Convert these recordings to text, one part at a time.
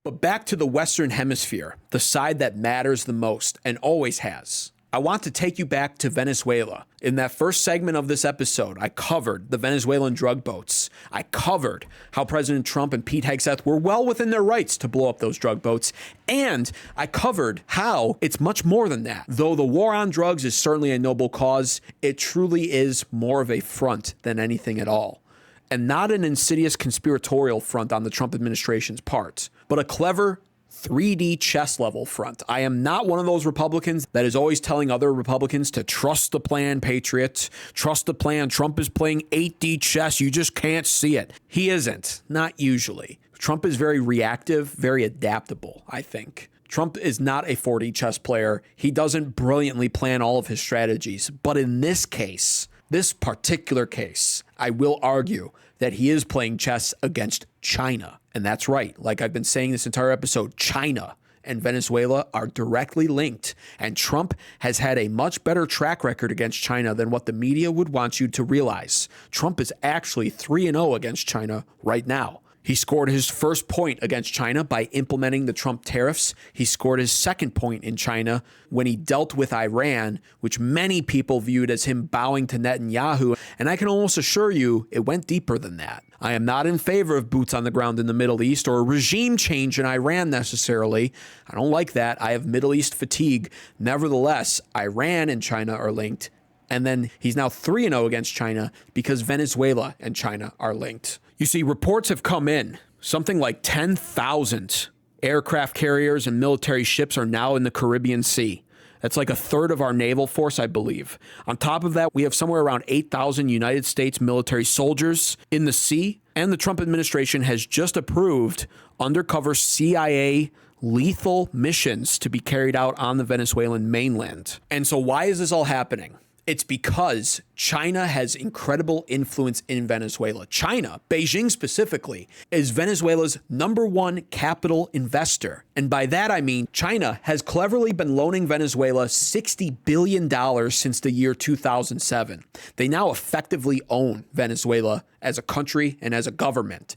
But back to the Western Hemisphere, the side that matters the most and always has. I want to take you back to Venezuela. In that first segment of this episode, I covered the Venezuelan drug boats. I covered how President Trump and Pete Hegseth were well within their rights to blow up those drug boats. And I covered how it's much more than that. Though the war on drugs is certainly a noble cause, it truly is more of a front than anything at all. And not an insidious conspiratorial front on the Trump administration's part, but a clever 3D chess level front. I am not one of those Republicans that is always telling other Republicans to trust the plan, Patriots. Trust the plan. Trump is playing 8D chess. You just can't see it. He isn't. Not usually. Trump is very reactive, very adaptable, I think. Trump is not a 4D chess player. He doesn't brilliantly plan all of his strategies. But in this case, this particular case, I will argue that he is playing chess against China. And that's right. Like I've been saying this entire episode, China and Venezuela are directly linked. And Trump has had a much better track record against China than what the media would want you to realize. Trump is actually 3-0 against China right now. He scored his first point against China by implementing the Trump tariffs. He scored his second point in China when he dealt with Iran, which many people viewed as him bowing to Netanyahu. And I can almost assure you it went deeper than that. I am not in favor of boots on the ground in the Middle East or a regime change in Iran necessarily. I don't like that. I have Middle East fatigue. Nevertheless, Iran and China are linked. And then he's now 3-0 against China because Venezuela and China are linked. You see, reports have come in. Something like 10,000 aircraft carriers and military ships are now in the Caribbean Sea. That's like a third of our naval force, I believe. On top of that, we have somewhere around 8,000 United States military soldiers in the sea. And the Trump administration has just approved undercover CIA lethal missions to be carried out on the Venezuelan mainland. And so why is this all happening? It's because China has incredible influence in Venezuela. China, Beijing specifically, is Venezuela's #1 capital investor. And by that, I mean China has cleverly been loaning Venezuela $60 billion since the year 2007. They now effectively own Venezuela as a country and as a government.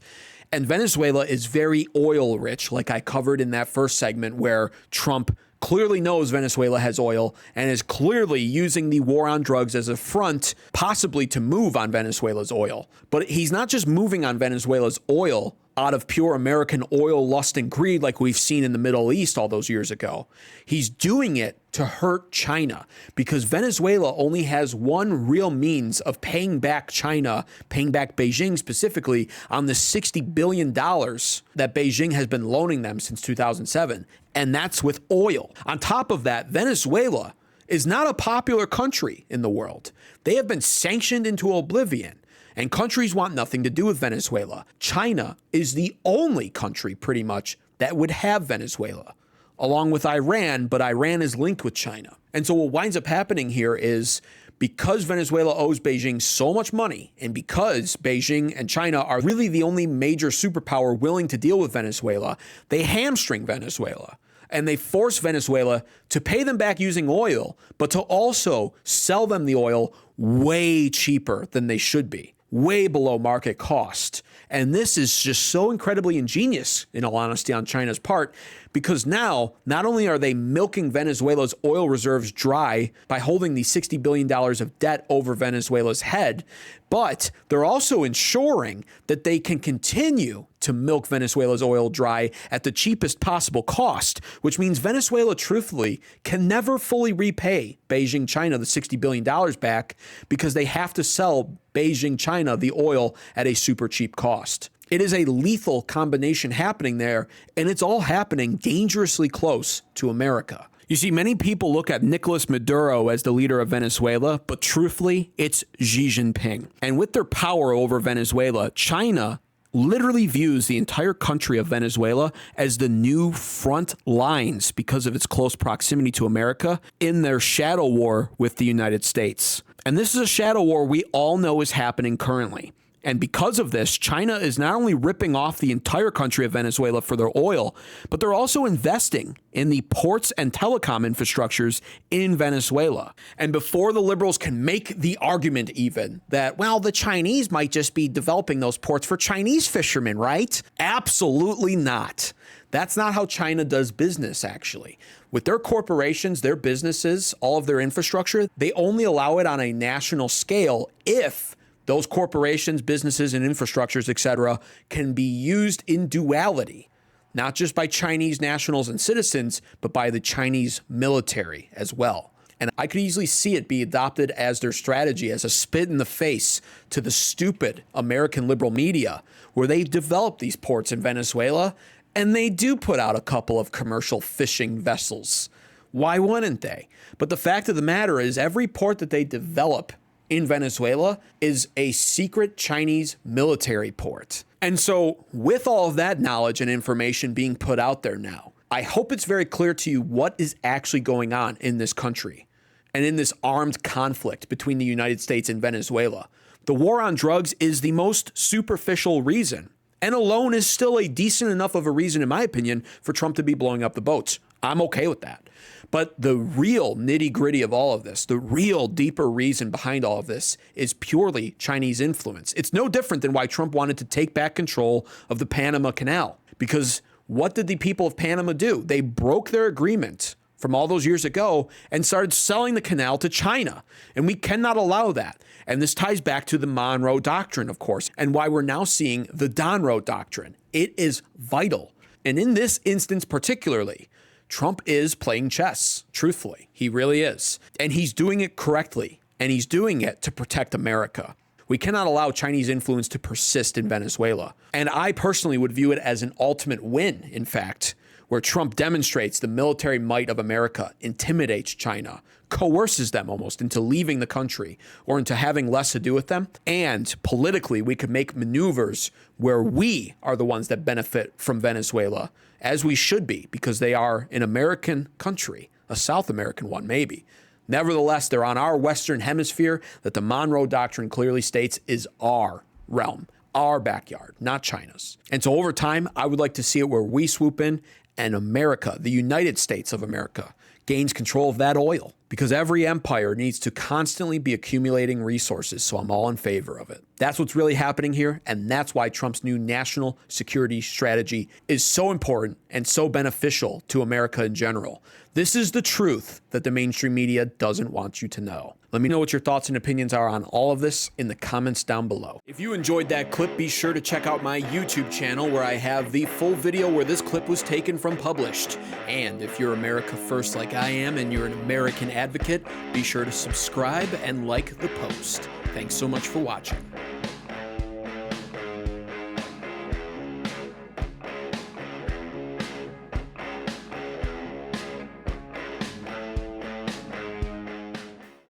And Venezuela is very oil rich, like I covered in that first segment where Trump clearly knows Venezuela has oil and is clearly using the war on drugs as a front, possibly to move on Venezuela's oil. But he's not just moving on Venezuela's oil out of pure American oil lust and greed like we've seen in the Middle East all those years ago. He's doing it to hurt China because Venezuela only has one real means of paying back China, paying back Beijing specifically, on the $60 billion that Beijing has been loaning them since 2007. And that's with oil. On top of that, Venezuela is not a popular country in the world. They have been sanctioned into oblivion. And countries want nothing to do with Venezuela. China is the only country, pretty much, that would have Venezuela, along with Iran, but Iran is linked with China. And so what winds up happening here is because Venezuela owes Beijing so much money, and because Beijing and China are really the only major superpower willing to deal with Venezuela, they hamstring Venezuela. And they force Venezuela to pay them back using oil, but to also sell them the oil way cheaper than they should be, way below market cost. And this is just so incredibly ingenious, in all honesty, on China's part, because now not only are they milking Venezuela's oil reserves dry by holding the $60 billion of debt over Venezuela's head, but they're also ensuring that they can continue to milk Venezuela's oil dry at the cheapest possible cost, which means Venezuela, truthfully, can never fully repay Beijing China the $60 billion back because they have to sell Beijing China the oil at a super cheap cost. It is a lethal combination happening there, and it's all happening dangerously close to America. You see, many people look at Nicolas Maduro as the leader of Venezuela, but truthfully, it's Xi Jinping. And with their power over Venezuela, China literally views the entire country of Venezuela as the new front lines because of its close proximity to America in their shadow war with the United States. And this is a shadow war we all know is happening currently. And because of this, China is not only ripping off the entire country of Venezuela for their oil, but they're also investing in the ports and telecom infrastructures in Venezuela. And before the liberals can make the argument even that, well, the Chinese might just be developing those ports for Chinese fishermen, right? Absolutely not. That's not how China does business, actually. With their corporations, their businesses, all of their infrastructure, they only allow it on a national scale if those corporations, businesses, and infrastructures, etc., can be used in duality, not just by Chinese nationals and citizens, but by the Chinese military as well. And I could easily see it be adopted as their strategy, as a spit in the face to the stupid American liberal media, where they develop these ports in Venezuela, and they do put out a couple of commercial fishing vessels. Why wouldn't they? But the fact of the matter is, every port that they develop in Venezuela is a secret Chinese military port. And so with all of that knowledge and information being put out there now, I hope it's very clear to you what is actually going on in this country and in this armed conflict between the United States and Venezuela. The war on drugs is the most superficial reason, and alone is still a decent enough of a reason, in my opinion, for Trump to be blowing up the boats. I'm okay with that. But the real nitty-gritty of all of this, the real deeper reason behind all of this, is purely Chinese influence. It's no different than why Trump wanted to take back control of the Panama Canal. Because what did the people of Panama do? They broke their agreement from all those years ago and started selling the canal to China. And we cannot allow that. And this ties back to the Monroe Doctrine, of course, and why we're now seeing the Monroe Doctrine. It is vital. And in this instance particularly, Trump is playing chess, truthfully. He really is. And he's doing it correctly. And he's doing it to protect America. We cannot allow Chinese influence to persist in Venezuela. And I personally would view it as an ultimate win, in fact, where Trump demonstrates the military might of America, intimidates China, coerces them almost into leaving the country or into having less to do with them. And politically, we could make maneuvers where we are the ones that benefit from Venezuela, as we should be, because they are an American country, a South American one maybe. Nevertheless, they're on our Western Hemisphere that the Monroe Doctrine clearly states is our realm, our backyard, not China's. And so over time, I would like to see it where we swoop in and America, the United States of America, gains control of that oil, because every empire needs to constantly be accumulating resources. So I'm all in favor of it. That's what's really happening here. And that's why Trump's new national security strategy is so important and so beneficial to America in general. This is the truth that the mainstream media doesn't want you to know. Let me know what your thoughts and opinions are on all of this in the comments down below. If you enjoyed that clip, be sure to check out my YouTube channel where I have the full video where this clip was taken from published. And if you're America First like I am and you're an American advocate, be sure to subscribe and like the post. Thanks so much for watching.